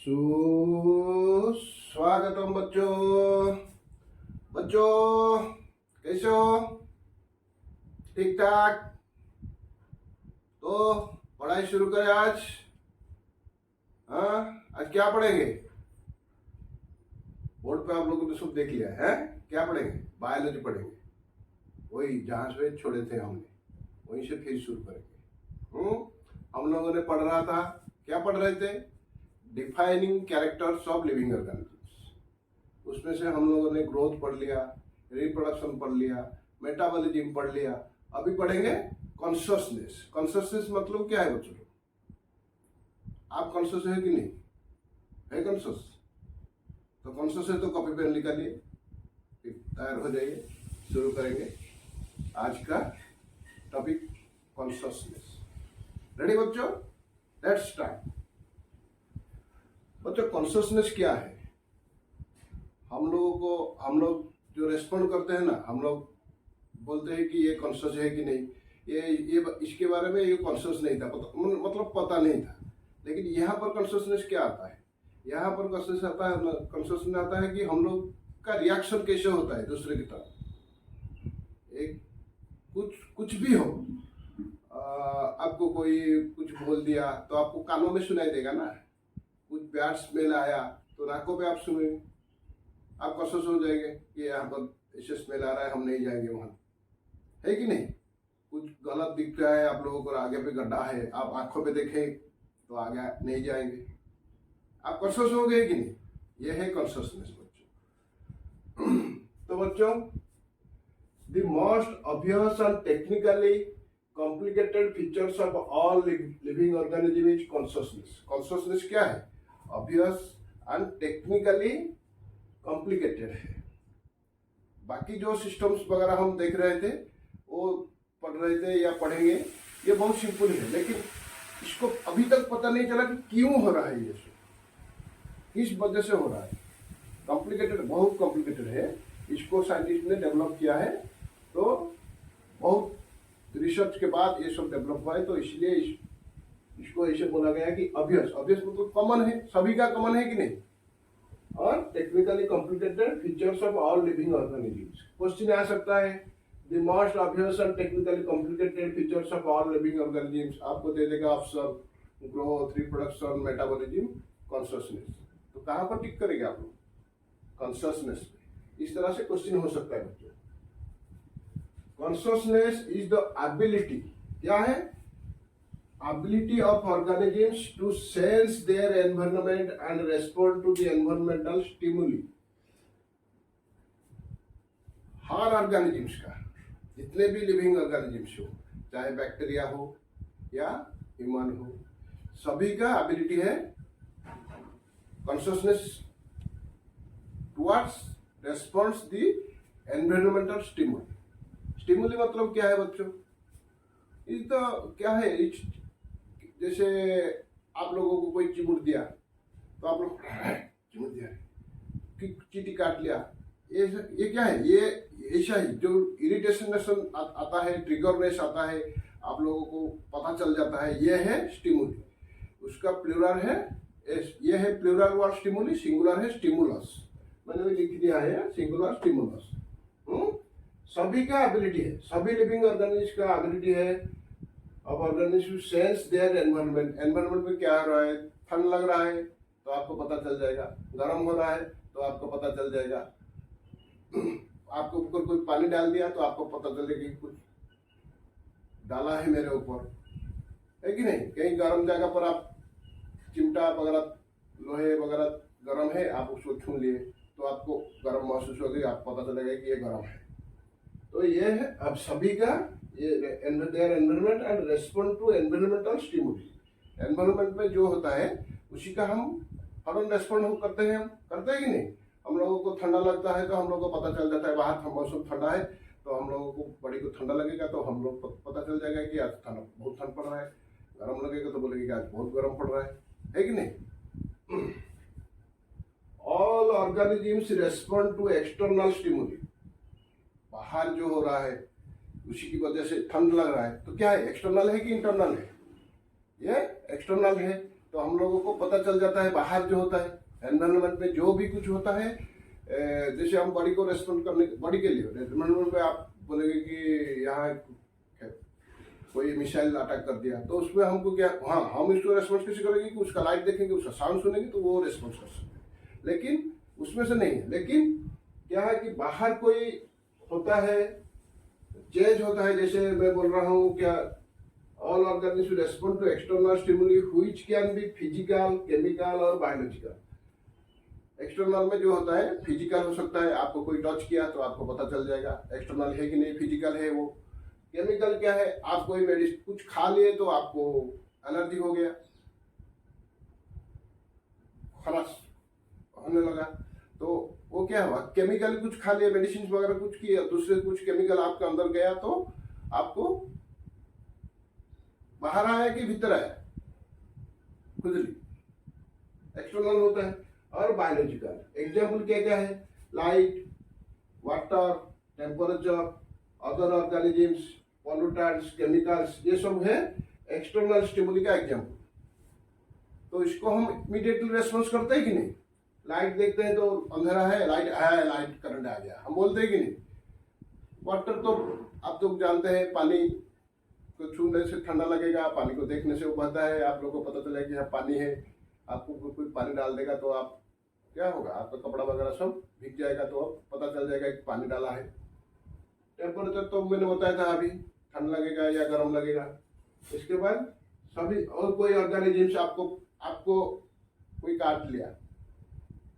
सुस्वागतम बच्चों। बच्चों कैसे हो? ठीक ठाक। तो पढ़ाई शुरू करें आज। हाँ, आज क्या पढ़ेंगे? बोर्ड पे आप लोगों ने सब देख लिया है। क्या पढ़ेंगे? बायोलॉजी पढ़ेंगे। वही जहाँ से छोड़े थे हमने वहीं से फिर शुरू करेंगे। हम लोगों ने पढ़ रहा था, क्या पढ़ रहे थे? Defining characters of living organisms. उसमें से हम लोगों ने ग्रोथ पढ़ लिया, रिप्रोडक्शन पढ़ लिया, मेटाबॉलिज्म पढ़ लिया। अभी पढ़ेंगे कॉन्शसनेस। कॉन्शसनेस मतलब क्या है बच्चों? आप कॉन्शस है कि नहीं है? कॉन्शस तो कॉन्शस है तो कॉपी पेन निकालिए, तैयार हो जाइए। शुरू करेंगे आज का टॉपिक कॉन्शसनेस। रेडी बच्चों? Let's start. बच्चों कॉन्शसनेस क्या है? हम लोग जो रेस्पॉन्ड करते हैं ना, हम लोग बोलते हैं कि ये कॉन्शस है कि नहीं। ये इसके बारे में ये कॉन्शस नहीं था, मतलब पता नहीं था। लेकिन यहाँ पर कॉन्शसनेस क्या आता है? यहाँ पर कॉन्शसनेस आता है कि हम लोग का रिएक्शन कैसे होता है दूसरे की तरफ। एक कुछ भी हो, आपको कोई कुछ बोल दिया तो आपको कानों में सुनाई देगा ना। कुछ बैड स्मेल आया तो नाकों पे आप सुने, आप कॉन्शस हो जाएंगे कि यहाँ पर ऐसे स्मेल आ रहा है, हम नहीं जाएंगे वहाँ, है कि नहीं। कुछ गलत दिख रहा है आप लोगों को, आगे पे गड्ढा है, आप आंखों पे देखें तो आगे नहीं जाएंगे। आप कॉन्शस हो गए कि नहीं? ये है कॉन्शसनेस बच्चों। तो बच्चों, the most obvious and technically complicated features of all living organism is consciousness. Consciousness क्या है? ऑब्वियस एंड टेक्निकली कॉम्प्लिकेटेड है। बाकी जो सिस्टम्स वगैरह हम देख रहे थे, वो पढ़ रहे थे या पढ़ेंगे, ये बहुत सिंपल है। लेकिन इसको अभी तक पता नहीं चला कि क्यों हो रहा है, ये किस वजह से हो रहा है। कॉम्प्लिकेटेड, बहुत कॉम्प्लिकेटेड है। इसको साइंटिस्ट ने डेवलप किया है, तो बहुत रिसर्च के बाद ये सब डेवलप हुआ है। तो इसलिए इसको ऐसे बोला गया है कि ऑब्वियस मतलब कॉमन है, सभी का कॉमन है कि नहीं। और technically complicated features of all living organisms. Question आ सकता है, the most obvious and technically complicated features of all living organisms. आपको दे देगा option, growth, reproduction, metabolism, consciousness. तो कहाँ पर टिक करेंगे आप लोग? कॉन्शसनेस पे। इस तरह से क्वेश्चन हो सकता है बच्चों। कॉन्शसनेस इज द एबिलिटी, क्या है? ability of organisms to sense their environment and respond to the environmental stimuli। Her organisms का, जितने भी लिविंग ऑर्गेनिजम्स हो, चाहे बैक्टीरिया हो या ह्यूमन हो, सभी का एबिलिटी है consciousness towards response the environmental stimuli. Stimuli मतलब क्या है बच्चों? ये तो क्या है, जैसे आप लोगों को कोई चिमट दिया तो आप लोग चिमट दिया, चींटी काट लिया, ये क्या है? ये ऐसा ही जो इरिटेशन आता है, ट्रिगरनेस आता है, आप लोगों को पता चल जाता है, ये है स्टिमुली। उसका प्लूरल है, ये है प्लूरल वर्ड स्टिमुली, सिंगुलर है स्टिमुलस। मैंने भी लिख दिया है सिंगुलर स्टिमुलस। सभी का एबिलिटी है, सभी लिविंग ऑर्गेनिज्म का एबिलिटी है अब organism sense their environment. Environment में क्या हो रहा है? ठंड लग रहा है तो आपको पता चल जाएगा, गर्म हो रहा है तो आपको पता चल जाएगा। आपको ऊपर कोई पानी डाल दिया तो आपको पता चलेगा कि कुछ डाला है मेरे ऊपर, है कि नहीं। कहीं गर्म जगह पर आप चिमटा वगैरह, लोहे वगैरह गर्म है, आप उसको छू लिए तो आपको गर्म महसूस होगी, आपको पता चलेगा कि ये गर्म है। तो ये है अब सभी का ये their environment and respond to environmental stimuli. Environment में जो होता है उसी का हम फौरन रेस्पॉन्ड करते हैं। हम करते हैं कि नहीं? हम लोगों को ठंडा लगता है तो हम लोगों को पता चल जाता है, बाहर मौसम ठंडा है तो हम लोगों को बड़ी को ठंडा लगेगा तो हम लोग को पता चल जाएगा कि आज बहुत ठंड पड़ रहा है। गर्म लगेगा तो बोलेंगे कि आज बहुत गर्म पड़ रहा है कि नहीं। All organisms respond to external stimuli. बाहर जो हो रहा है उसी की वजह से ठंड लग रहा है, तो क्या है? एक्सटर्नल है कि इंटरनल है? ये एक्सटर्नल है। तो हम लोगों को पता चल जाता है बाहर जो होता है एनवायरनमेंट में जो भी कुछ होता है। जैसे हम बॉडी को रेस्पॉन्ड करने, बॉडी के लिए एनवायरनमेंट में आप बोलेंगे कि यहाँ कोई मिसाइल अटैक कर दिया, तो उसमें हमको क्या, हाँ हम इसको रेस्पॉन्स कैसे करेंगे कि उसका लाइट देखेंगे, उसका साउंड सुनेंगे तो वो रेस्पॉन्स कर सकते हैं, लेकिन उसमें से नहीं है। लेकिन क्या है कि बाहर कोई होता है, चेंज होता है, जैसे मैं बोल रहा हूँ क्या, all organism respond to external stimuli which can be physical, chemical और बायोलॉजिकल। एक्सटर्नल में जो होता है फिजिकल हो सकता है, आपको कोई टच किया तो आपको पता चल जाएगा एक्सटर्नल है कि नहीं, फिजिकल है वो। केमिकल क्या है, आप कोई मेडिसिन कुछ खा लिए तो आपको एलर्जी हो गया, खलास होने लगा, तो वो क्या हुआ, केमिकल कुछ खा लिया, मेडिसिन वगैरह कुछ किया, दूसरे कुछ केमिकल आपके अंदर गया तो आपको बाहर आया कि भीतर आया, खुजली, एक्सटर्नल होता है। और बायोलॉजिकल एग्जाम्पल क्या क्या है, light, water, temperature, other organisms, pollutants, chemicals, ये सब है एक्सटर्नल स्टिमुली का एग्जाम्पल। तो इसको हम इमीडिएटली रेस्पॉन्स करते हैं कि नहीं। लाइट देखते हैं तो अंधेरा है, लाइट आया, लाइट करंट आ गया, हम बोलते हैं कि नहीं। वाटर तो आप लोग जानते हैं, पानी को छूने से ठंडा लगेगा, पानी को देखने से वो बहता है, आप लोगों को पता चलेगा कि हाँ पानी है। आपको कोई पानी डाल देगा तो आप क्या होगा, आपका कपड़ा वगैरह सब भीग जाएगा, तो अब पता चल जाएगा कि पानी डाला है। टेम्परेचर तो मैंने बताया था अभी, ठंड लगेगा या गर्म लगेगा। इसके बाद सभी और कोई ऑर्गेनिजम्स आपको कोई काट लिया,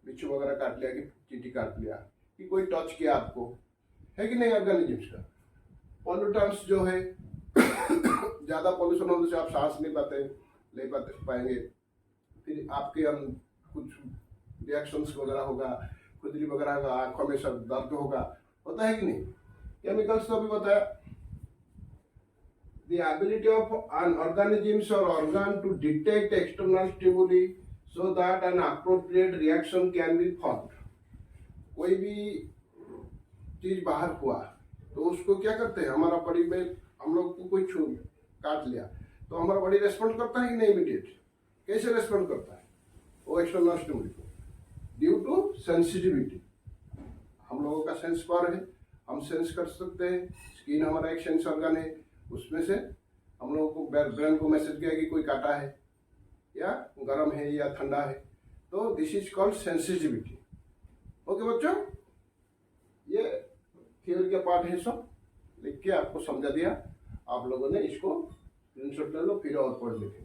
बिच्छू वगैरह काट लिया कि चींटी काट लिया कि कोई टच किया आपको, है कि नहीं ऑर्गेनिजम्स का। पॉल्यूटेंट्स जो है ज़्यादा पॉल्यूशन होने से आप सांस नहीं पाएंगे, फिर आपके कुछ रिएक्शंस वगैरह होगा, खुजली वगैरह होगा, आंखों में सब दर्द होता है कि नहीं। केमिकल्स तो अभी बताया। The ability of an organisms or organ to detect external stimuli so that an appropriate reaction can be formed। कोई भी चीज बाहर हुआ तो उसको क्या करते हैं, हमारा बॉडी में हम लोग को कोई काट लिया तो हमारा बॉडी रेस्पॉन्ड करता है कि नहीं इमीडिएट। कैसे रेस्पॉन्ड करता है वो एक्सटर्नल स्टिमुली को, ड्यू टू सेंसिटिविटी। हम लोगों का सेंस पावर है, हम सेंस कर सकते हैं। स्किन हमारा एक सेंस ऑर्गन है, उसमें से हम लोगों को ब्रेन को मैसेज किया कि कोई काटा है या गर्म है या ठंडा है, तो this is called sensitivity. Okay बच्चों, ये थियोरी का पार्ट है, सब लिख के आपको समझा दिया। आप लोगों ने इसको स्क्रीनशॉट ले लो, फिर और पढ़ लेंगे।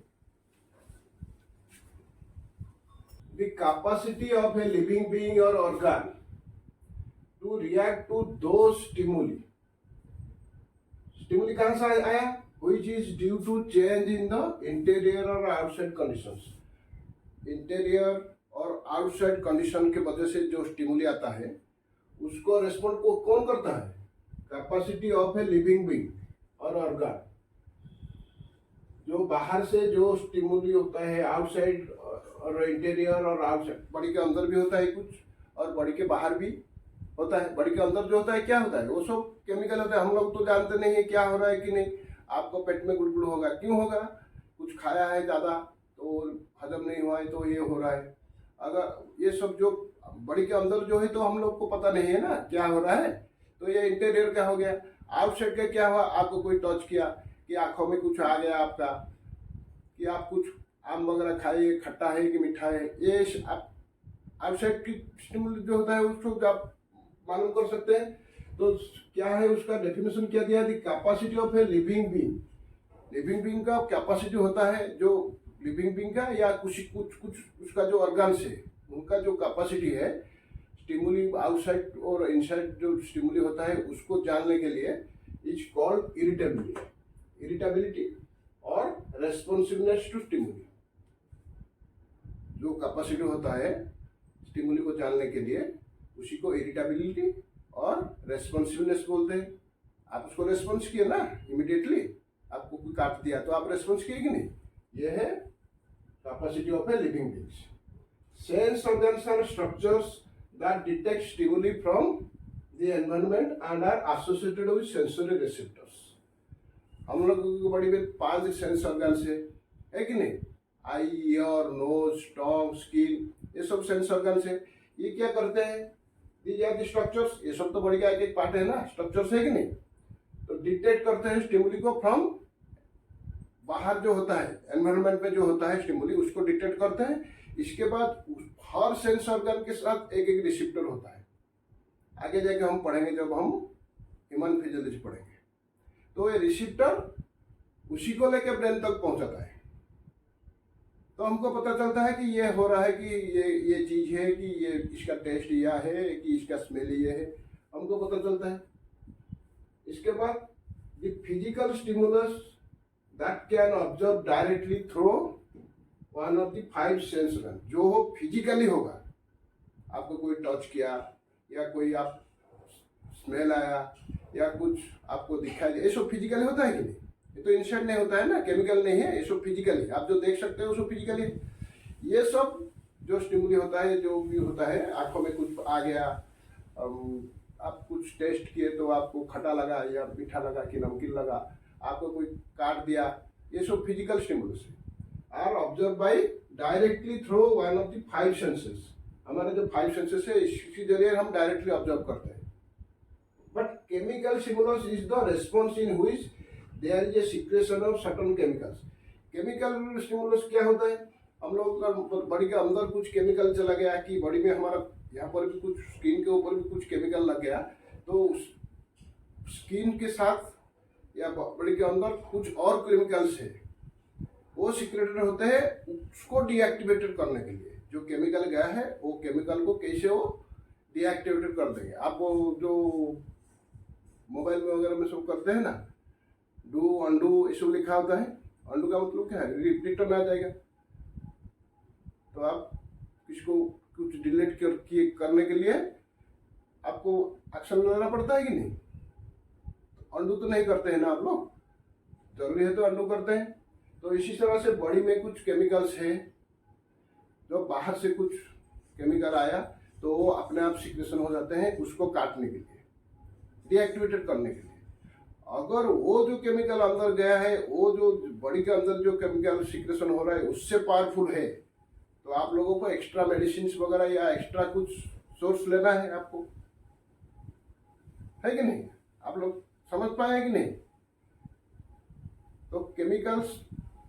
The capacity of a living being or organ to react to those stimuli। Stimuli कहां से आया, which is due to change in the interior or outside conditions। Interior और आउटसाइड कंडीशन के वजह से जो स्टिमुली आता है उसको रेस्पॉन्ड को कौन करता है, capacity of a living being और ऑर्गन। जो बाहर से जो स्टिमुली होता है, आउटसाइड और इंटीरियर और आउटसाइड, बॉडी के अंदर भी होता है कुछ और बॉडी के बाहर भी होता है। बॉडी के अंदर जो होता है क्या होता है, वो सब केमिकल होता है। हम लोग तो जानते नहीं है क्या हो रहा है कि नहीं। आपको पेट में गुड़गुड़ होगा, क्यों होगा, कुछ खाया है ज़्यादा तो हजम नहीं हुआ है तो ये हो रहा है। अगर ये सब जो बॉडी के अंदर जो है तो हम लोग को पता नहीं है ना क्या हो रहा है, तो ये इंटीरियर का हो गया। आउटसाइड का क्या हुआ, आपको कोई टच किया कि आंखों में कुछ आ गया आपका, कि आप कुछ आम वगैरह खाइए, खट्टा है कि मीठा है, ये आउटसाइड की स्टिमुली जो होता है उसको आप मालूम कर सकते हैं। तो क्या है उसका डेफिनेशन क्या दिया, the capacity of a living being. Living being का कैपेसिटी होता है, जो लिविंग बीइंग का या कुछ उसका जो ऑर्गन्स है उनका जो कैपेसिटी है, स्टिमुली आउटसाइड और इनसाइड जो स्टिमुली होता है उसको जानने के लिए इज कॉल्ड इरिटेबिलिटी और रेस्पॉन्सिवनेस टू स्टिमुली। जो कैपेसिटी होता है स्टिमुली को जानने के लिए उसी को इरिटेबिलिटी और रेस्पॉन्सिवनेस बोलते हैं। आप उसको रेस्पॉन्स किए ना इमीडिएटली, आपको कोई काट दिया तो आप रेस्पॉन्स किए कि नहीं। ये है capacity of a living beings. Sense organs are structures that detect stimuli from the environment and are associated with sensory receptors. हम लोगों की बॉडी में 5 सेंस ऑर्गन्स है कि नहीं। Eye, ear, nose, tongue, skin, ये सब सेंस ऑर्गन्स है। ये क्या करते हैं? These are the structures. ये सब तो बॉडी का एक एक पार्ट है ना, स्ट्रक्चर्स है कि नहीं? तो डिटेक्ट करते हैं स्टिमुली को फ्रॉम बाहर जो होता है, एनवायरनमेंट में जो होता है स्टिमुली, उसको डिटेक्ट करते हैं। इसके बाद हर सेंस ऑर्गन के साथ एक एक रिसेप्टर होता है। आगे जाके हम पढ़ेंगे जब हम ह्यूमन फिजियोलॉजी पढ़ेंगे, तो ये रिसेप्टर उसी को लेकर ब्रेन तक पहुंचाता है। तो हमको पता चलता है कि ये हो रहा है, कि ये चीज है, कि ये इसका टेस्ट यह है, कि इसका स्मेल ये है, हमको पता चलता है। इसके बाद the physical stimulus that can observe directly through one of the 5 sense organ, जो हो फिजिकली होगा। आपको कोई टच किया, या कोई आप स्मेल आया, या कुछ आपको दिखाई दे, ये सब फिजिकली होता है कि नहीं? ये तो इंसेंट नहीं होता है ना, केमिकल नहीं है, ये सब फिजिकली आप जो देख सकते हो सब फिजिकली। ये सब जो स्टिमुली होता है, जो भी होता है, आंखों में कुछ आ गया, आप कुछ टेस्ट किए तो आपको खट्टा लगा या मीठा लगा कि नमकीन लगा, आपको कोई काट दिया, ये सब फिजिकल स्टिमुलस है, are observe by directly through one of the 5 senses. हमारे जो 5 सेंसेस है, इसके जरिए हम डायरेक्टली ऑब्जर्व करते हैं। But chemical stimulus is the response in which there is a secretion of certain chemicals. Chemical stimulus क्या होता है? हम लोग का बॉडी के अंदर कुछ केमिकल चला गया, कि बॉडी में हमारा यहाँ पर भी कुछ, स्किन के ऊपर भी कुछ केमिकल लग गया, तो स्किन के साथ या बॉडी के अंदर कुछ और केमिकल्स है, वो सीक्रेटेड होते हैं उसको डीएक्टिवेटेड करने के लिए। जो केमिकल गया है, वो केमिकल को कैसे वो डीएक्टिवेटेड कर देंगे। आपको जो मोबाइल में वगैरह में सब करते हैं ना, डू अनडू, ये सब लिखा होता है। अनडू का मतलब क्या है? रिटर्न आ जाएगा। तो आप किसको कुछ डिलीट करने के लिए आपको एक्शन लेना पड़ता है कि नहीं? अनडू तो नहीं करते हैं ना आप लोग, जरूरी है तो अनडू करते हैं। तो इसी तरह से बॉडी में कुछ केमिकल्स हैं, जो बाहर से कुछ केमिकल आया तो वो अपने आप सिक्रेशन हो जाते हैं, उसको काटने के लिए, डीएक्टिवेटेड करने के लिए। अगर वो जो केमिकल अंदर गया है, वो जो बॉडी के अंदर जो केमिकल सिक्रेशन हो रहा है उससे पावरफुल है, तो आप लोगों को एक्स्ट्रा मेडिसिन वगैरह या एक्स्ट्रा कुछ सोर्स लेना है आपको, है कि नहीं? आप लोग समझ पाए कि नहीं? तो केमिकल्स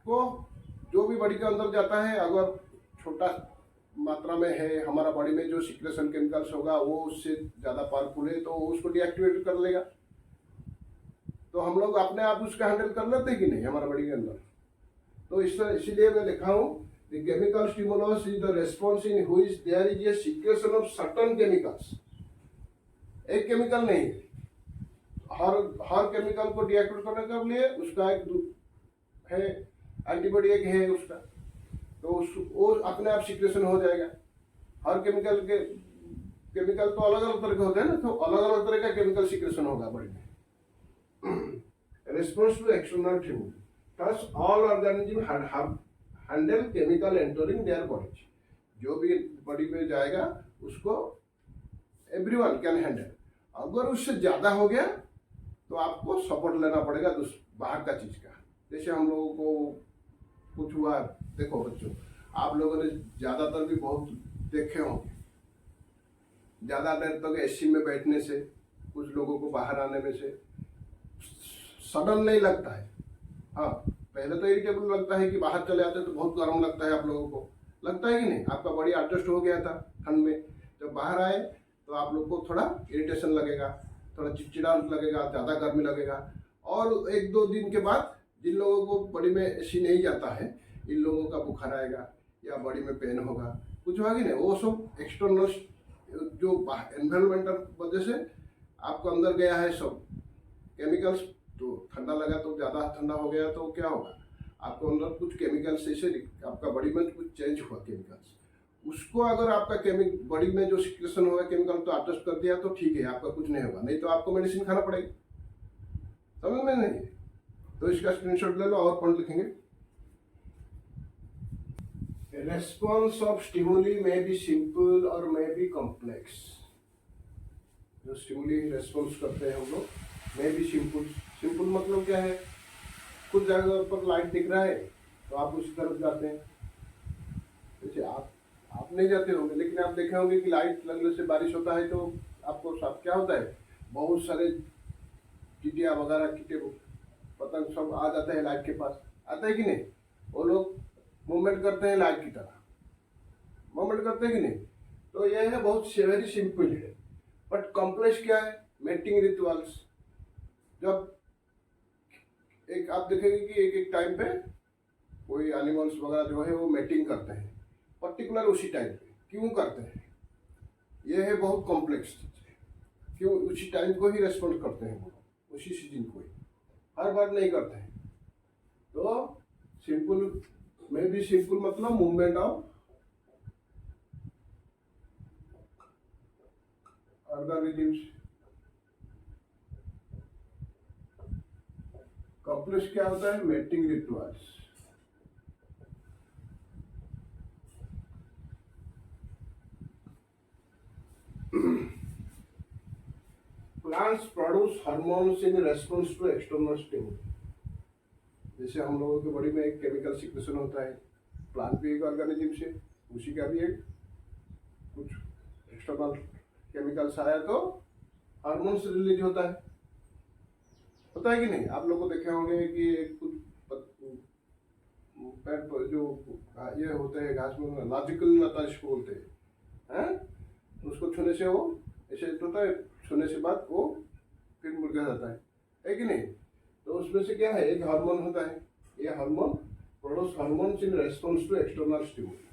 को जो भी बॉडी के अंदर जाता है, अगर छोटा मात्रा में है, हमारा बॉडी में जो सिक्रेशन केमिकल्स होगा वो उससे ज़्यादा पावरफुल है, तो उसको डीएक्टिवेट कर लेगा। तो हम लोग अपने आप उसका हैंडल कर लेते हैं कि नहीं हमारा बॉडी के अंदर? तो इसीलिए मैं लिखा हूँ, the chemical stimulus is the response in which there is a secretion of certain chemicals. एक केमिकल नहीं है, हर केमिकल को डीएक्टिवेट करने के लिए उसका एक है एंटीबॉडी, एक है उसका, तो वो अपने आप सिक्रेशन हो जाएगा। हर केमिकल तो अलग अलग तरह के होते हैं ना, तो अलग अलग तरह का केमिकल सिक्रेशन होगा बॉडी में। Response to external stimuli. Thus, all organisms handle chemical entering their bodies. जो भी बॉडी में जाएगा उसको एवरीवन कैन हैंडल। अगर उससे ज्यादा हो गया तो आपको सपोर्ट लेना पड़ेगा बाहर का चीज का। जैसे हम लोगों को कुछ हुआ, देखो बच्चों, आप लोगों ने ज्यादातर भी बहुत देखे होंगे, ज्यादा देर तक एसी में बैठने से, कुछ लोगों को बाहर आने में से सडन नहीं लगता है। हाँ, पहले तो इरिटेबल लगता है कि बाहर चले आते तो बहुत गर्म लगता है, आप लोगों को लगता है कि नहीं? आपका बॉडी एडजस्ट हो गया था ठंड में, जब बाहर आए तो आप लोग को थोड़ा इरिटेशन लगेगा, थोड़ा चिड़चिड़ा लगेगा, ज़्यादा गर्मी लगेगा। और 1-2 दिन के बाद जिन लोगों को बॉडी में एसी नहीं जाता है, इन लोगों का बुखार आएगा या बॉडी में पेन होगा, कुछ होगा कि नहीं? वो सब एक्सटर्नल जो एनवायरमेंटल वजह से आपको अंदर गया है सब केमिकल्स। तो ठंडा लगा तो ज़्यादा ठंडा हो गया तो क्या होगा? आपको अंदर कुछ केमिकल्स से आपका बॉडी में कुछ चेंज हुआ केमिकल्स, उसको अगर आपका बॉडी में जो सिक्रेशन होगा केमिकल तो एडजस्ट कर दिया तो ठीक है, आपका कुछ नहीं होगा, नहीं तो आपको मेडिसिन खाना पड़ेगा। समझ में नहीं? तो इसका स्क्रीनशॉट ले लो और पॉइंट लिखेंगे। Response of stimuli may be simple और मे बी कॉम्प्लेक्स। जो स्टिमुली रेस्पॉन्स करते हैं हम लोग, मे बी सिंपल। सिंपल मतलब क्या है? कुछ जगह पर लाइट दिख रहा है तो आप उसी तरफ जाते हैं, देखिए आप नहीं जाते होंगे, लेकिन आप देखे होंगे कि लाइट लगने से बारिश होता है तो आपको साथ क्या होता है, बहुत सारे टिटिया वगैरह कीटे पतंग सब आ जाते हैं लाइट के पास, आता है कि नहीं? वो लोग मूवमेंट करते हैं लाइट की तरह, मूवमेंट करते हैं कि नहीं? तो यह है बहुत वेरी सिंपल है, बट कॉम्प्लेक्स क्या है? Mating rituals. जब एक आप देखेंगे कि एक एक टाइम पे कोई एनिमल्स वगैरह जो है वो मेटिंग करते हैं, पर्टिकुलर उसी टाइम पे क्यों करते हैं, ये है बहुत कॉम्प्लेक्स चीज है। क्यों उसी टाइम को ही रेस्पॉन्ड करते हैं वो लोग, उसी सीजन को ही, हर बार नहीं करते हैं। तो सिंपल में भी सिंपल मतलब मूवमेंट ऑफ ऑर्गेनिजम्स। कॉम्प्लेक्स क्या होता है? Mating rituals. Plants produce hormones in response to external stimuli. जैसे हम लोगों के बॉडी में एक केमिकल सिक्रेशन होता है, प्लांट भी एक ऑर्गेनिज्म से, उसी का भी एक कुछ एक्सटर्नल केमिकल्स आया तो हार्मोन्स रिलीज होता है कि नहीं? आप लोग को देखे होंगे कि कुछ पेड़ पर जो ये होते हैं घास में लॉजिकल लता इसको बोलते हैं, उसको छूने से वो ऐसे होता है, छूने से बाद वो फिर मुर्गा जाता है कि नहीं? तो उसमें से क्या है, एक हार्मोन होता है, ये hormone produce hormones in response to external stimuli.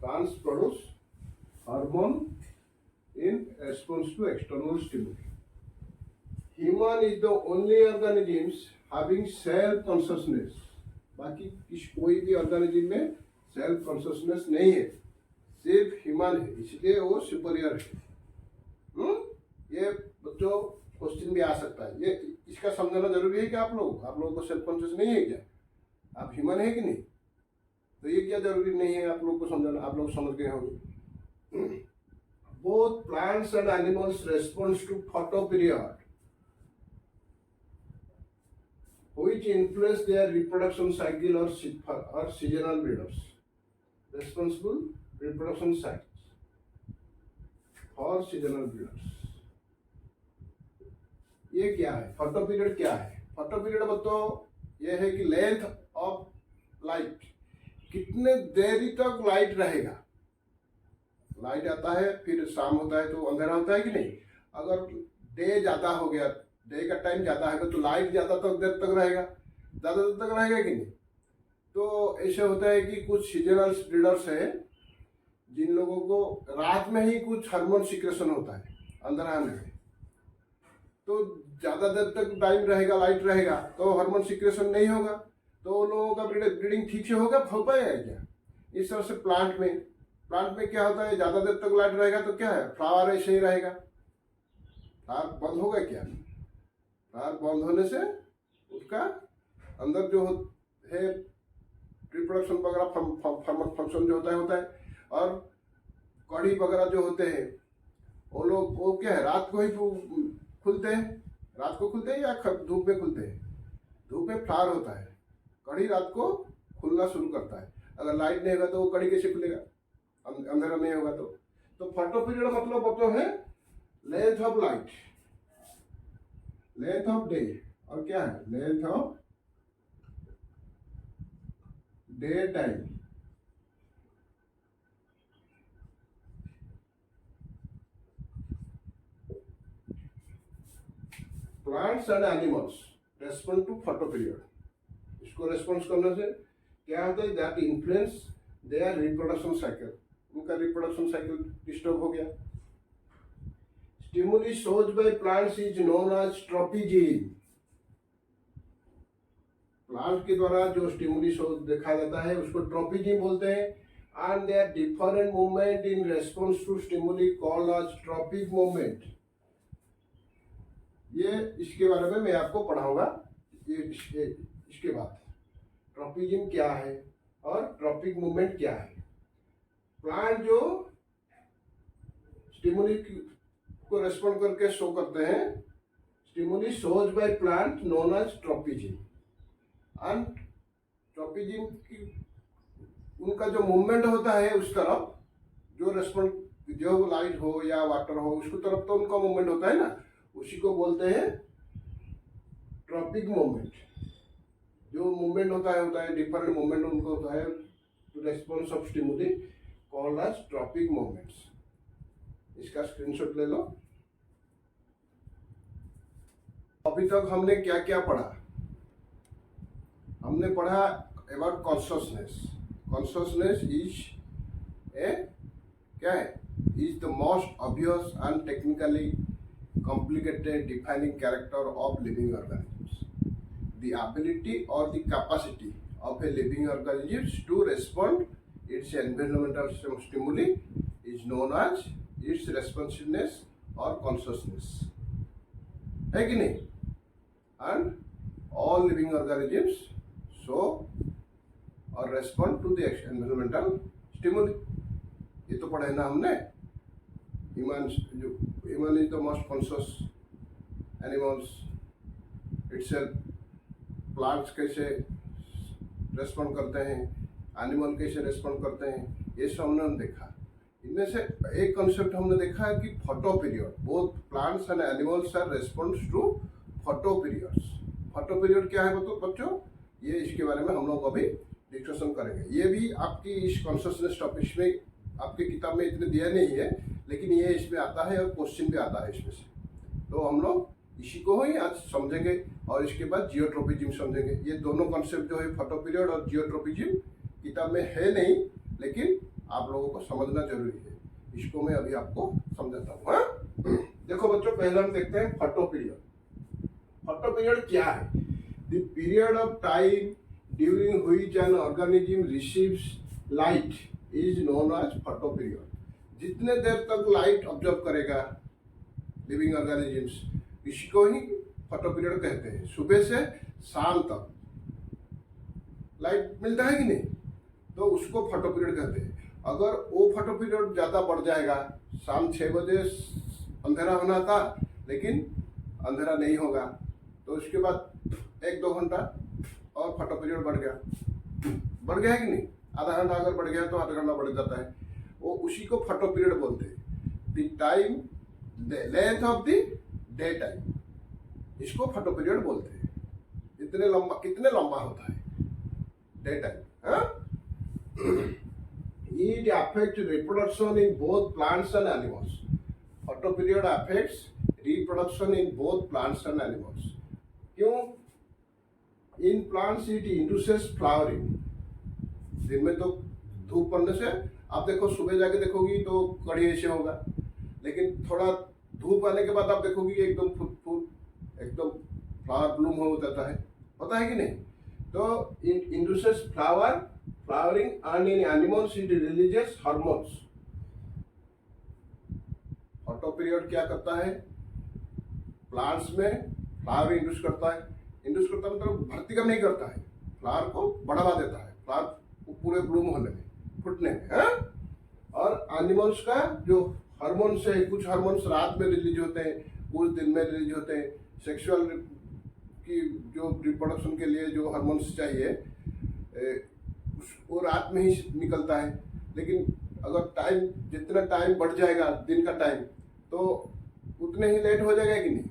Plants produce hormone in response to external stimuli. Human is the only organisms having self consciousness. बाकी कोई भी ऑर्गेनिज्म में सेल्फ कॉन्शियसनेस नहीं है, सिर्फ ह्यूमन है, इसलिए वो सुपीरियर है। ये बच्चों क्वेश्चन भी आ सकता है, ये इसका समझना जरूरी है कि आप लोगों को सेल्फ कॉन्शियस नहीं है क्या? आप ह्यूमन है कि नहीं? तो ये क्या जरूरी नहीं है आप लोग को समझना? आप लोग समझ गए होंगे। Both plants and animals respond to photoperiod, which influence their reproduction cycle or seasonal breeders. Responsible reproduction cycles for seasonal breeders. ये क्या है? फोटोपीरियड क्या है? फोटोपीरियड बताओ, ये है कि लेंथ ऑफ लाइट, कितने देरी तक लाइट रहेगा। लाइट आता है फिर शाम होता है तो अंधेरा होता है कि नहीं? अगर डे ज़्यादा हो गया, डे का टाइम ज़्यादा है तो लाइट ज़्यादा देर तक रहेगा, ज़्यादा देर तक रहेगा कि नहीं? तो ऐसे होता है कि कुछ सीजनल ब्रीडर्स है जिन लोगों को रात में ही कुछ हार्मोन सिक्रेशन होता है अंधेरा में, तो ज़्यादा देर तक टाइम रहेगा, लाइट रहेगा तो हार्मोन सिक्रेशन नहीं होगा, तो उन लोगों का ब्रीडिंग ठीक से हो पाएगा क्या? इस तरह से प्लांट में क्या होता है, ज्यादा देर तक लाइट रहेगा तो क्या है, फ्लावर ऐसे ही रहेगा। फ्लावर बंद होगा क्या? फ्लावर बंद होने से उसका अंदर जो है रिप्रोडक्शन वगैरह फंक्शन जो होता है और कड़ी वगैरह जो होते हैं वो क्या है, रात को ही खुलते हैं या धूप में खुलते हैं? धूप में फ्लावर होता है, कड़ी रात को खुलना शुरू करता है। अगर लाइट नहीं होगा तो वो कड़ी कैसे खुलेगा? अंधेरा नहीं होगा तो फोटोपीरियड मतलब वो है length of light, length of day, और क्या है, length of day time. Plants and animals respond to photoperiod. इसको रेस्पॉन्स करने से क्या होता है, that influence their reproduction cycle, उनका रिप्रोडक्शन साइकिल डिस्टर्ब हो गया। Stimuli shows by plants is known as tropism. Plant के द्वारा जो स्टिमुली सोज देखा जाता है उसको ट्रोपिजीन बोलते हैं, and their different movement in response to stimuli called as tropic movement. ये इसके बारे में मैं आपको पढ़ाऊंगा इसके बाद, ट्रोपिजीन क्या है और ट्रॉपिक मूवमेंट क्या है। प्लांट जो स्टिमुली को रेस्पॉन्ड करके शो करते हैं, stimuli shows by plant known as tropism, and tropism की उनका जो मूवमेंट होता है उस तरफ, जो रेस्पॉन्ड जो लाइट हो या वाटर हो उसको तरफ तो उनका मूवमेंट होता है ना, उसी को बोलते हैं ट्रॉपिक मूवमेंट। जो मूवमेंट होता है डिफरेंट मूवमेंट उनको होता है response of stimuli called as tropic movements. इसका स्क्रीनशॉट ले लो। अभी तक हमने क्या क्या पढ़ा? हमने पढ़ा about consciousness. Consciousness is a क्या है? Is the most obvious and technically complicated defining character of living organisms. The ability or the capacity of a living organism to respond its environmental stimuli is known as its responsiveness or consciousness. है कि नहीं? And all living organisms show or respond to the environmental stimuli. ये तो पढ़ा है ना हमने। Human is the most conscious animals itself. Plants कैसे रेस्पॉन्ड करते हैं, एनिमल कैसे रेस्पॉन्ड करते हैं, ये सब हमने देखा। इनमें से एक कॉन्सेप्ट हमने देखा है कि photo period. Both plants and animals are responds to photo periods. Photo period क्या है बच्चों? ये इसके बारे में हम लोग अभी डिस्कशन करेंगे। ये भी आपकी इस कॉन्शियसनेस टॉपिक में आपकी किताब में इतने दिया नहीं है, लेकिन ये इसमें आता है और क्वेश्चन भी आता है इसमें से। तो हम लोग इसी को ही आज समझेंगे और इसके बाद जियोट्रोपिज्म समझेंगे। ये दोनों कॉन्सेप्ट जो है फोटो पीरियड और जियोट्रोपिज्म किताब में है नहीं, लेकिन आप लोगों को समझना जरूरी है। इसको मैं अभी आपको समझाता हूँ। हाँ, देखो बच्चों, पहले हम देखते हैं फोटो पीरियड। फोटो पीरियड क्या है? The period of time during which an organism receives light is known as photoperiod. जितने देर तक लाइट ऑब्जर्व करेगा लिविंग ऑर्गेनिजम्स, इसको ही फोटो पीरियड कहते हैं। सुबह से शाम तक लाइट मिलता है कि नहीं, तो उसको फोटो पीरियड कहते हैं। अगर वो फोटो पीरियड ज़्यादा बढ़ जाएगा, शाम 6 बजे अंधेरा होना था लेकिन अंधेरा नहीं होगा, तो उसके बाद 1-2 घंटा और फोटो पीरियड बढ़ गया है कि नहीं? आधा घंटा अगर बढ़ गया तो आधा घंटा बढ़ जाता है, वो उसी को फोटो पीरियड बोलते हैं। The time, the length of the day time, इसको फोटो पीरियड बोलते हैं। कितने लंबा होता है day time. It affect reproduction in both plants and animals. Photo period affects reproduction in both plants and animals. क्यों? In plants it induces flowering. दिन में तो धूप पड़ने से आप देखो, सुबह जाके देखोगी तो कड़ी ऐसे होगा, लेकिन थोड़ा धूप आने के बाद आप देखोगी एकदम फूल एकदम फ्लावर ब्लूम हो जाता है, होता है कि नहीं? तो induces flowering and in animals it releases hormones. Photo period क्या करता है? प्लांट्स में फ्लावर इंड्यूस करता है। इंड्यूस करता मतलब भर्ती का नहीं करता है, फ्लावर को बढ़ावा देता है, फ्लावर पूरे ब्लूम होने में, फुटने में। हाँ? और एनिमल्स का जो हार्मोन्स है, कुछ हार्मोन्स रात में रिलीज होते हैं, कुछ दिन में रिलीज होते हैं। सेक्सुअल की जो रिप्रोडक्शन के लिए जो हार्मोन्स चाहिए वो रात में ही निकलता है, लेकिन अगर टाइम जितना टाइम बढ़ जाएगा दिन का टाइम, तो उतने ही लेट हो जाएगा कि नहीं?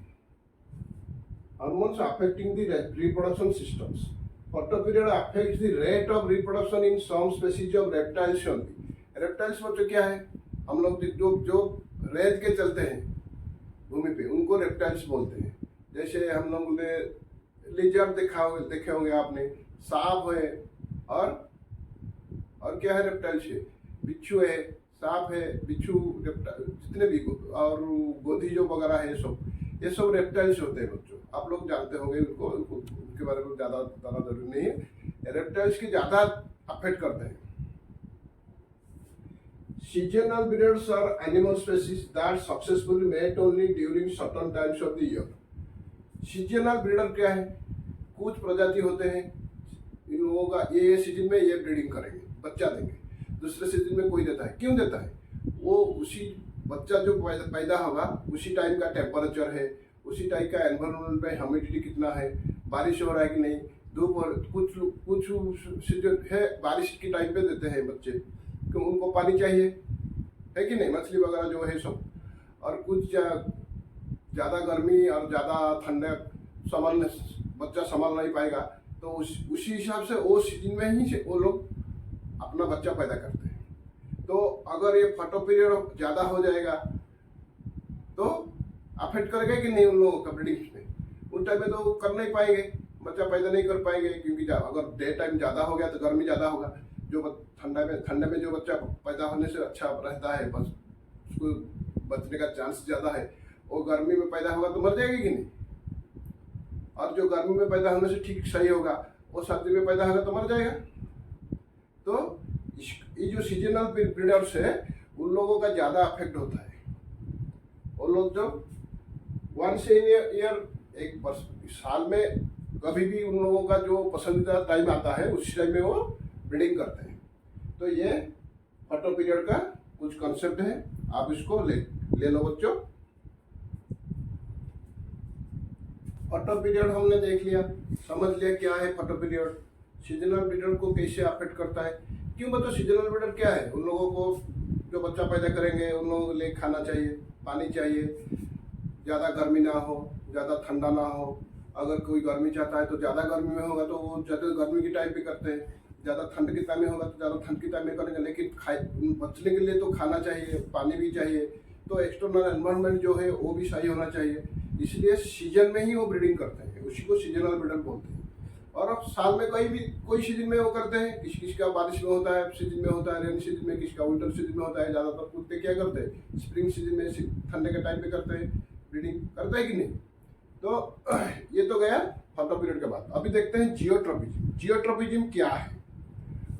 Hormones affecting the reproduction systems. Photo period affects the rate of reproduction in some species of reptiles only. Reptiles बच्चों क्या है? हम लोग जो रेत के चलते हैं भूमि पे, उनको रेप्टाइल्स बोलते हैं। जैसे हम लोग ने लिजर्ड देखे होंगे आपने, सांप है और क्या है? रेप्टाइल्स है, बिच्छू है, सांप है, बिच्छू, जितने भी और गोधी जो वगैरह है, ये सब रेप्टाइल्स होते हैं बच्चों। आप लोग जानते होंगे उनको, उनके बारे में ज़्यादा बताना जरूरी नहीं है। रेप्टाइल्स की ज़्यादा अफेक्ट करते हैं। Seasonal breeders are animal species that successfully mate only during certain times of the year. Seasonal breeder क्या है? कुछ प्रजाति होते हैं, इन लोगों का ये सीजन में ये ब्रीडिंग करेंगे, बच्चा देंगे, दूसरे सीजन में कोई देता है। क्यों देता है? वो उसी बच्चा जो पैदा होगा उसी टाइम का टेम्परेचर है, उसी टाइप का एनवायरमेंट में ह्यूमिडिटी कितना है, बारिश हो रहा है कि नहीं, धूप और कुछ से जो है बारिश के टाइम पे देते हैं बच्चे, कि उनको पानी चाहिए, है कि नहीं, मछली वगैरह जो है सब। और कुछ ज़्यादा गर्मी और ज़्यादा ठंडा बच्चा संभाल नहीं पाएगा, तो उसी हिसाब से वो सीजन में ही से वो लोग अपना बच्चा पैदा करते हैं। तो अगर ये फोटो पीरियड ज़्यादा हो जाएगा तो अफेक्ट करेगा कि नहीं उन लोगों का ब्रीडिंग में, उन टाइम में तो कर नहीं पाएंगे, बच्चा पैदा नहीं कर पाएंगे, क्योंकि अगर डे टाइम ज़्यादा हो गया तो गर्मी ज़्यादा होगा। जो ठंडे में जो बच्चा पैदा होने से अच्छा रहता है, बस उसको बचने का चांस ज़्यादा है, वो गर्मी में पैदा होगा तो मर जाएगी कि नहीं। और जो गर्मी में पैदा होने से ठीक सही होगा, वो सर्दी में पैदा होगा तो मर जाएगा। तो ये जो सीजनल ब्रीडर्स है उन लोगों का ज़्यादा अफेक्ट होता है। वो लोग जब वंस इन ईयर, एक वर्ष साल में कभी भी उन लोगों का जो पसंदीदा टाइम आता है उस टाइम में वो ब्रीडिंग करते हैं। तो ये फोटो पीरियड का कुछ कॉन्सेप्ट है, आप इसको ले लो बच्चों। फोटो पीरियड हमने देख लिया, समझ लिया क्या है फोटो पीरियड, सीजनल ब्रीडर को कैसे अफेक्ट करता है। क्यों बच्चों, सीजनल ब्रीडर क्या है, उन लोगों को जो बच्चा पैदा करेंगे उन लोगों को लिए खाना चाहिए, पानी चाहिए, ज़्यादा गर्मी ना हो, ज़्यादा ठंडा ना हो। अगर कोई गर्मी चाहता है तो ज़्यादा गर्मी में होगा तो वो ज़्यादा गर्मी की टाइम पे करते हैं, ज़्यादा ठंड के टाइम में होगा तो ज़्यादा ठंड के टाइम में करेंगे। लेकिन बचने के लिए तो खाना चाहिए, पानी भी चाहिए, तो एक्सटर्नल एनवायरनमेंट जो है वो भी सही होना चाहिए। इसलिए सीजन में ही वो ब्रीडिंग करते हैं, उसी को सीजनल ब्रीडर बोलते हैं। और अब साल में कोई सीजन में वो करते हैं, किसका बारिश में होता है, सीजन में होता है, रेनी सीजन में, किसका विंटर सीजन में होता है। ज़्यादातर कुत्ते क्या करते हैं, स्प्रिंग सीजन में, ठंडे के टाइम पे करते हैं, ब्रीडिंग करते हैं कि नहीं। तो ये तो गया फोटो पीरियड के बाद। अभी देखते हैं जियोट्रोपिज्म। जियोट्रोपिज्म क्या है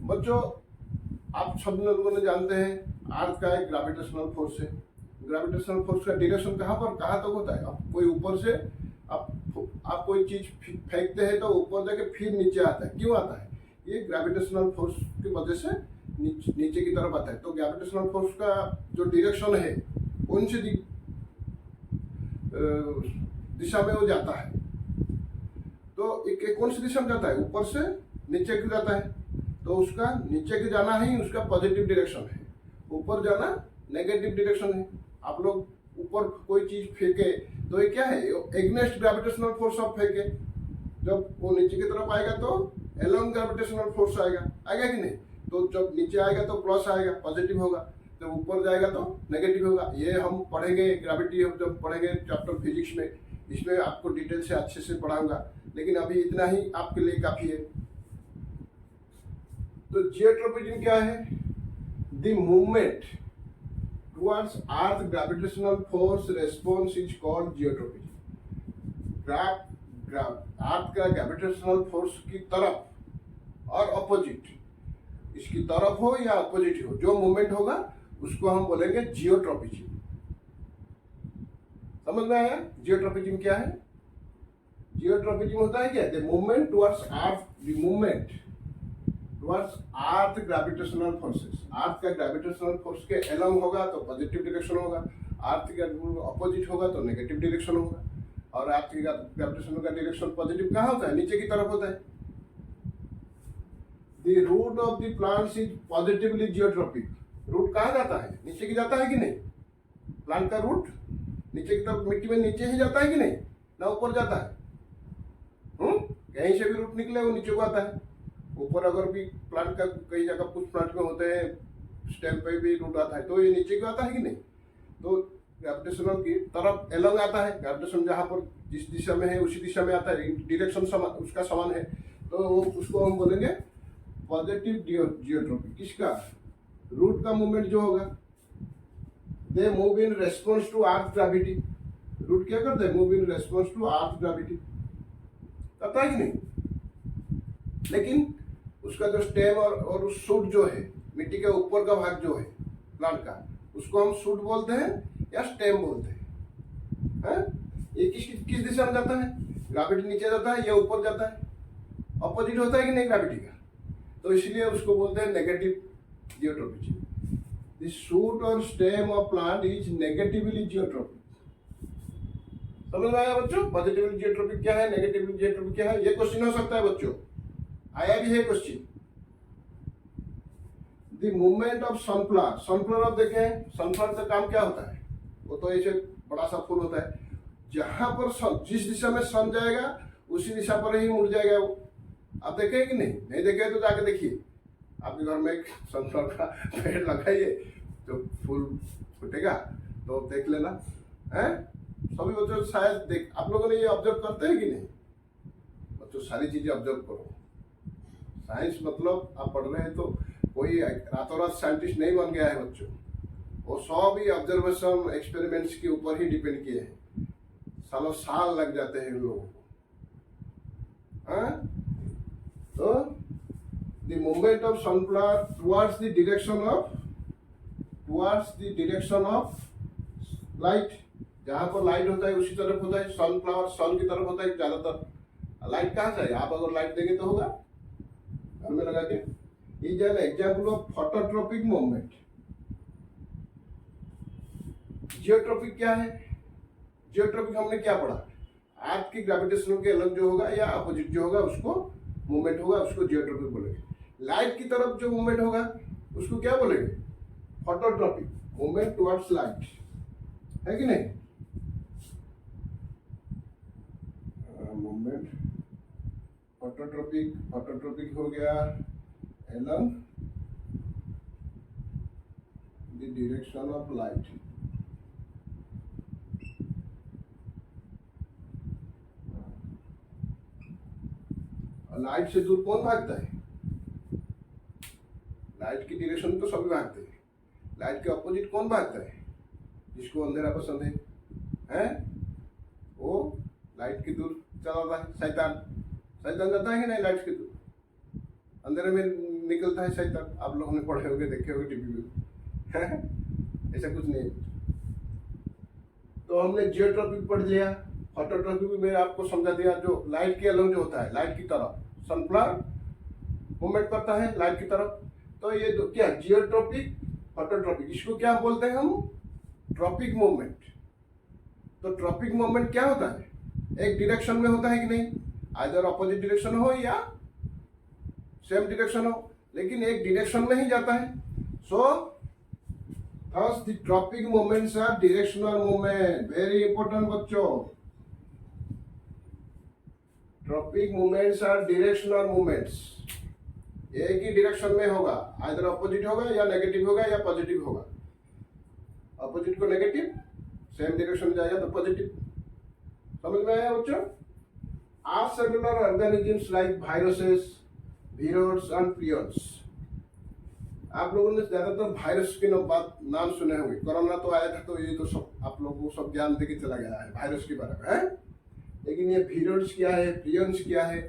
बच्चों, आप सब लोगों ने जानते हैं अर्थ का एक ग्रेविटेशनल फोर्स है। ग्रेविटेशनल फोर्स का डायरेक्शन कहाँ तक होता है। अब कोई ऊपर से आप कोई चीज फेंकते हैं तो ऊपर जाके फिर नीचे आता है, क्यों आता है, ये ग्रेविटेशनल फोर्स की वजह से नीचे की तरफ आता है। तो ग्रेविटेशनल फोर्स का जो डायरेक्शन है कौन सी दिशा में वो जाता है, तो कौन सी दिशा में जाता है, ऊपर से नीचे की जाता है। तो उसका नीचे की जाना ही उसका पॉजिटिव डायरेक्शन है, ऊपर जाना नेगेटिव डायरेक्शन है। आप लोग ऊपर कोई चीज फेंके तो ये क्या है, एग्नेस्ट ग्रेविटेशनल फोर्स ऑफ फेंके, जब वो नीचे की तरफ आएगा तो एलोंग ग्रेविटेशनल फोर्स आएगा कि नहीं। तो जब नीचे आएगा तो प्लस आएगा, पॉजिटिव होगा, जब ऊपर जाएगा तो नेगेटिव होगा। ये हम पढ़ेंगे ग्रेविटी, जब पढ़ेंगे चैप्टर फिजिक्स में, इसमें आपको डिटेल से अच्छे से पढ़ाऊंगा, लेकिन अभी इतना ही आपके लिए काफी है। तो जियोट्रोपिज्म क्या है, the movement towards earth gravitational force response is called geotropy। अर्थ का ग्रेविटेशनल फोर्स की तरफ और अपोजिट, इसकी तरफ हो या अपोजिट हो, जो मूवमेंट होगा उसको हम बोलेंगे जियोट्रोपिज्म। समझ में आया जियोट्रोपिज्म क्या है। जियोट्रोपिज्म होता है क्या, the movement towards earth, the movement towards earth gravitational forces. Earth का ग्रेविटेशनल फोर्स के एलोंग होगा तो पॉजिटिव डायरेक्शन होगा, अर्थ के अपोजिट होगा तो नेगेटिव डायरेक्शन होगा। और अर्थ की ग्रेविटेशन का डायरेक्शन पॉजिटिव कहाँ होता है, नीचे की तरफ होता है। The root of the plants is positively geotropic. Root कहाँ जाता है, नीचे की जाता है कि नहीं। प्लांट का रूट नीचे की तरफ मिट्टी में नीचे ही जाता है कि नहीं, ना ऊपर जाता है। कहीं से भी रूट निकले वो नीचे को आता है। ऊपर अगर भी प्लांट का कई जगह कुछ प्लांट में होते हैं स्टेम पे भी रूट आता है, तो ये नीचे को आता है कि नहीं। तो ग्रेविटेशनल की तरफ एलोंग आता है, ग्रेविटेशन जहाँ पर जिस दिशा में है उसी दिशा में आता है, डायरेक्शन उसका समान है, तो उसको हम बोलेंगे पॉजिटिव जियोट्रोपी। किसका, रूट का मूवमेंट जो होगा, they move in response to earth gravity. Root क्या करते हैं, move in response to earth gravity, करता है कि नहीं। लेकिन उसका जो स्टेम और शूट जो है, मिट्टी के ऊपर का भाग जो है प्लांट का, उसको हम शूट बोलते हैं या स्टेम बोलते हैं। ये किस दिशा में जाता है, ग्रेविटी नीचे जाता है या ऊपर जाता है, अपोजिट होता है कि नहीं ग्रेविटी का, तो इसलिए उसको बोलते हैं नेगेटिव जियोट्रोपिज्म। द शूट और stem of plant is negatively geotropic. समझ में आया बच्चों? पॉजिटिवली जियोट्रॉपिक क्या है, नेगेटिवली जियोट्रॉपिक क्या है, ये क्वेश्चन हो सकता है बच्चों, आया भी है question. The movement of sunflower, sunflower आप देखें, सनफ्लावर का काम क्या होता है, वो तो ऐसे बड़ा सा फूल होता है, जहां पर सन, जिस दिशा में सन जाएगा उसी दिशा पर ही मुड़ जाएगा वो। आप देखे कि नहीं? नहीं देखे तो जाके देखिए, आपके घर में एक सनफ्लावर का पेड़ लगाइए तो फूल फूटेगा, तो देख लेना है। सभी बच्चों शायद देख, आप लोगों ने ये ऑब्जर्व करते हैं कि नहीं? बच्चों सारी चीजें ऑब्जर्व करो। साइंस मतलब आप पढ़ रहे हैं तो कोई रातों रात साइंटिस्ट नहीं बन गया है बच्चों, वो सब ही ऑब्जर्वेशन एक्सपेरिमेंट्स के ऊपर ही डिपेंड किए हैं। सालों साल लग जाते हैं इन लोगों को। हाँ? तो the movement of sunflower towards the direction of light, जहां पर लाइट होता है उसी तरफ होता है, सनफ्लावर सन की तरफ होता है ज्यादातर। लाइट कहाँ से है? आप अगर लाइट देंगे तो होगा घर में लगा के। Is an example of phototropic movement. Geotropic क्या है? जियोट्रॉपिक हमने क्या पढ़ा? अर्थ की ग्रेविटेशन के अलग जो होगा या अपोजिट जो होगा उसको मूवमेंट होगा, उसको जियोट्रॉपिक बोलेंगे। लाइट की तरफ जो मूवमेंट होगा उसको क्या बोलेंगे? फोटोट्रॉपिक, मूवमेंट टुवर्ड्स लाइट, है कि नहीं? मूवमेंट फोटोट्रॉपिक हो गया along the direction of light। Light से दूर कौन भागता है? लाइट की डायरेक्शन तो सभी भागते हैं, लाइट के अपोजिट कौन भागता है? जिसको अंधेरा पसंद है वो लाइट की दूर चला रहा है। शैतान जाता है कि नहीं लाइट की दूर? अंधेरे में निकलता है शैतान, आप लोगों ने पढ़े होंगे, देखे होंगे टीवी में। ऐसा कुछ नहीं। तो हमने जियोट्रॉपिक पढ़ लिया, फोटोट्रॉपिक में आपको समझा दिया, जो लाइट के अलग जो होता है, लाइट की तरफ सनफ्लावर मूवमेंट करता है लाइट की तरफ। तो ये दो क्या, जियोट्रॉपिक फोटोट्रॉपिक, इसको क्या बोलते हैं हम? Tropic movement. तो ट्रॉपिक मूवमेंट क्या होता है? एक डायरेक्शन में होता है कि नहीं? आइदर अपोजिट डायरेक्शन हो या सेम डायरेक्शन हो, लेकिन एक डायरेक्शन में ही जाता है। सो thus the tropic movements are directional movement, very important बच्चों। Tropic movements are directional movements, एक ही डायरेक्शन में होगा, आइदर अपोजिट होगा या नेगेटिव होगा या पॉजिटिव होगा। अपोजिट को नेगेटिव, सेम डायरेक्शन में जाएगा तो पॉजिटिव। समझ में आया बच्चों? Are cellular organisms like viruses, viroids and prions. आप लोगों ने ज्यादातर वायरस के नाम सुने होंगे। कोरोना तो आया था तो ये तो सब आप लोगों को सब ज्ञान देके चला गया है वायरस के बारे में, है? लेकिन ये वीरोड्स क्या है, प्रियन्स क्या है,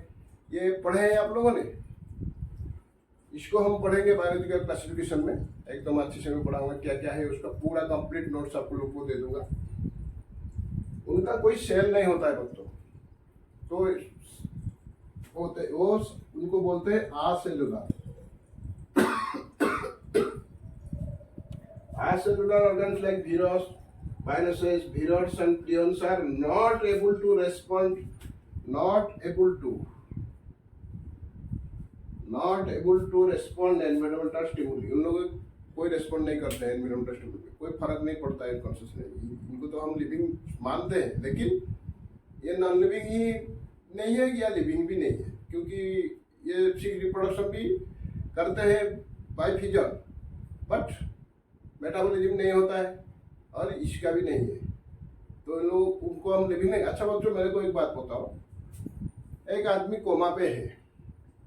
ये पढ़े हैं आप लोगों ने? इसको हम पढ़ेंगे बायोलॉजिकल क्लासिफिकेशन में, एकदम अच्छे से मैं पढ़ाऊंगा क्या क्या है, उसका पूरा कंप्लीट नोट्स आप लोगों को दे दूंगा। उनका कोई सेल नहीं होता है बच्चों, तो होते वो उनको बोलते हैं आसेलुलर। Acellular organs like viruses, viroids and prions are not able to respond environmental stimuli। उन लोग कोई रेस्पॉन्ड नहीं करते हैं एनवायरमेंटल स्टिमुली पे, कोई फर्क नहीं पड़ता है कॉन्शियसनेस। इनको तो हम लिविंग मानते हैं, लेकिन ये नॉन लिविंग ही नहीं है या लिविंग भी नहीं है, क्योंकि ये सेक्स रिप्रोडक्शन भी करते हैं बाय फिजन, बट मेटाबॉलिज्म नहीं होता है और इसका भी नहीं है, तो लोग उनको हम लिविंग नहीं। अच्छा बच्चों, मेरे को एक बात बताओ, एक आदमी कोमा पे है,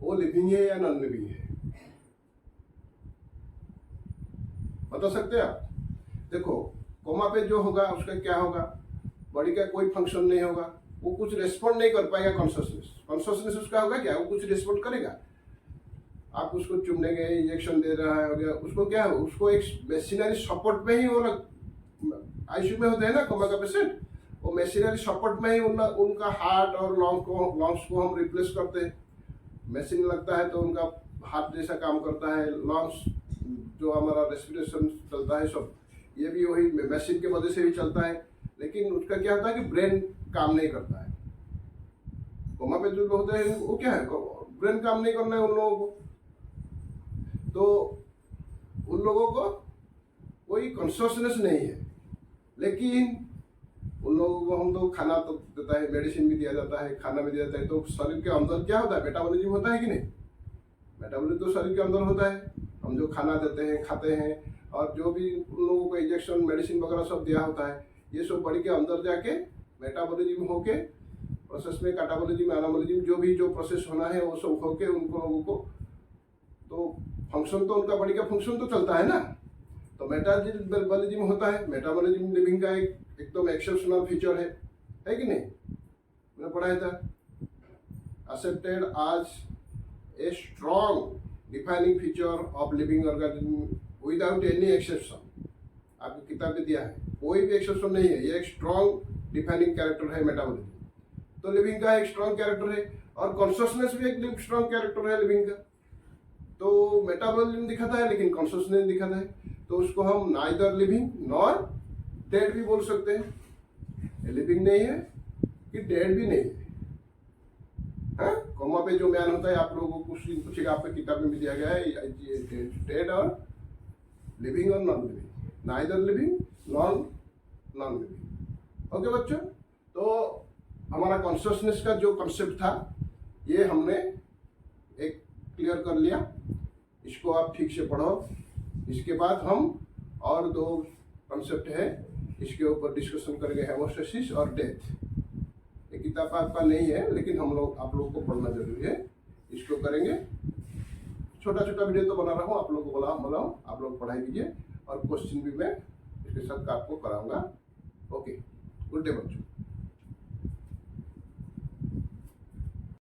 वो लिविंग है या नॉन लिविंग है? बता सकते हैं आप? देखो, कोमा पे जो होगा उसका क्या होगा? बॉडी का कोई फंक्शन नहीं होगा, वो कुछ रेस्पॉन्ड नहीं कर पाएगा। कॉन्शियसनेस उसका होगा क्या? वो कुछ रेस्पॉन्ड करेगा। आप उसको चुमने गए, इंजेक्शन दे रहा है और उसको क्या है, उसको एक मशीनरी सपोर्ट में ही वो आईसीयू में होते हैं ना कोमा का पेशेंट, वो मशीनरी सपोर्ट में ही उनका हार्ट और लंग्स को हम रिप्लेस करते हैं। मशीन लगता है तो उनका हार्ट जैसा काम करता है, लंग्स जो हमारा रेस्पिरेशन चलता है सब, ये भी वही मशीन के वजह से ही चलता है। लेकिन उसका क्या होता है कि ब्रेन काम नहीं करता है। कोमा पे जो होते हैं वो क्या है, ब्रेन काम नहीं करना है उन लोगों को, तो उन लोगों को कोई कॉन्शियसनेस नहीं है। लेकिन उन लोगों को हम तो खाना तो देता है, मेडिसिन भी दिया जाता है, खाना भी दिया जाता है, तो शरीर के अंदर क्या होता है, मेटाबॉलिज्म होता है कि नहीं। मेटाबॉलिज्म तो शरीर के अंदर होता है, हम जो खाना देते हैं खाते हैं, और जो भी उन लोगों को इंजेक्शन मेडिसिन वगैरह सब दिया होता है, ये सब बॉडी के अंदर जाके मेटाबॉलिज्म होके प्रोसेस में कैटाबॉलिज्म एनाबॉलिज्म जो प्रोसेस होना है वो सब होके उनको लोगों को तो फंक्शन तो उनका बॉडी का फंक्शन तो चलता है ना। तो मेटाबॉलिज्म होता है, मेटाबॉलिज्म लिविंग का एकदम एक्सेप्शनल फीचर है कि नहीं। मैंने पढ़ाया था, एक्सेप्टेड आज a strong defining feature of living organism without any exception. आपकी किताब में दिया है, कोई भी एक्सेप्शन नहीं है, ये एक स्ट्रॉन्ग डिफाइनिंग कैरेक्टर है मेटाबॉलिज्म। तो लिविंग का एक स्ट्रॉन्ग कैरेक्टर है, और कॉन्शियसनेस भी एक स्ट्रॉन्ग कैरेक्टर है लिविंग का। तो मेटाबॉलिज्म दिखाता है लेकिन कॉन्शियसनेस दिखाता है, तो उसको हम नाइदर लिविंग नॉर डेड भी बोल सकते हैं। लिविंग नहीं है कि डेड भी नहीं है। हाँ, कोमा पे जो बयान होता है आप लोगों को कुछ पूछेगा, आपकी किताब में भी दिया गया है, डेड और लिविंग और non living, neither living non living. Okay बच्चों, तो हमारा कॉन्शियसनेस का जो कॉन्सेप्ट था ये हमने एक क्लियर कर लिया। इसको आप ठीक से पढ़ो। इसके बाद हम और दो कॉन्सेप्ट है, इसके ऊपर डिस्कशन करेंगे, हेमोस्टेसिस और डेथ। ये किताब आपका नहीं है लेकिन आप लोगों को पढ़ना जरूरी है, इसको करेंगे। छोटा छोटा वीडियो तो बना रहा हूँ, आप लोगों को बनाऊँ, आप लोग पढ़ाई कीजिए, और क्वेश्चन भी मैं इसके साथ आपको कराऊंगा। ओके, गुड डे बच्चों।